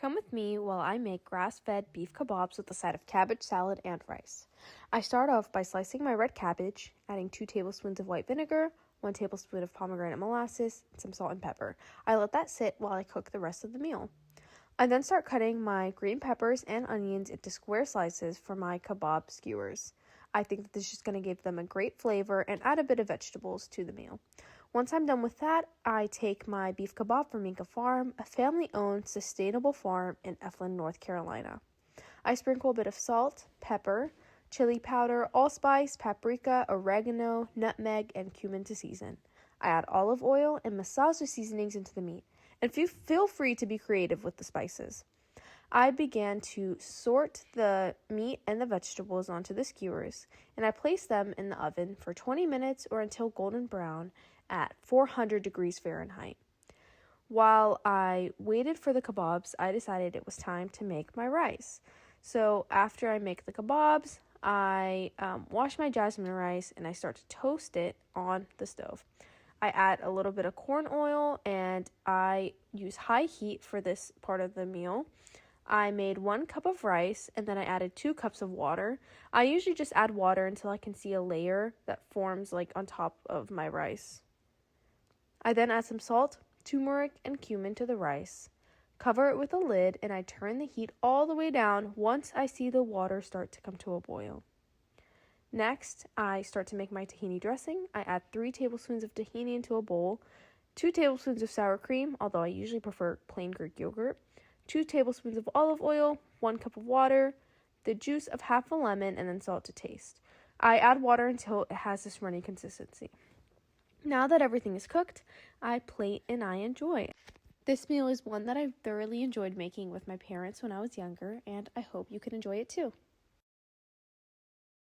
Come with me while I make grass-fed beef kebabs with a side of cabbage salad and rice. I start off by slicing my red cabbage, adding 2 tablespoons of white vinegar, 1 tablespoon of pomegranate molasses, and some salt and pepper. I let that sit while I cook the rest of the meal. I then start cutting my green peppers and onions into square slices for my kebab skewers. I think that this is just going to give them a great flavor and add a bit of vegetables to the meal. Once I'm done with that, I take my beef kebab from Minka Farm, a family-owned, sustainable farm in Eflin, North Carolina. I sprinkle a bit of salt, pepper, chili powder, allspice, paprika, oregano, nutmeg, and cumin to season. I add olive oil and massage the seasonings into the meat, and feel free to be creative with the spices. I began to sort the meat and the vegetables onto the skewers, and I placed them in the oven for 20 minutes or until golden brown at 400 degrees Fahrenheit. While I waited for the kebabs, I decided it was time to make my rice. So after I make the kebabs, I wash my jasmine rice and I start to toast it on the stove. I add a little bit of corn oil and I use high heat for this part of the meal. I made 1 cup of rice and then I added 2 cups of water. I usually just add water until I can see a layer that forms like on top of my rice. I then add some salt, turmeric, and cumin to the rice. Cover it with a lid and I turn the heat all the way down once I see the water start to come to a boil. Next, I start to make my tahini dressing. I add 3 tablespoons of tahini into a bowl, 2 tablespoons of sour cream, although I usually prefer plain Greek yogurt, 2 tablespoons of olive oil, 1 cup of water, the juice of half a lemon, and then salt to taste. I add water until it has this runny consistency. Now that everything is cooked, I plate and I enjoy. This meal is one that I thoroughly enjoyed making with my parents when I was younger, and I hope you can enjoy it too.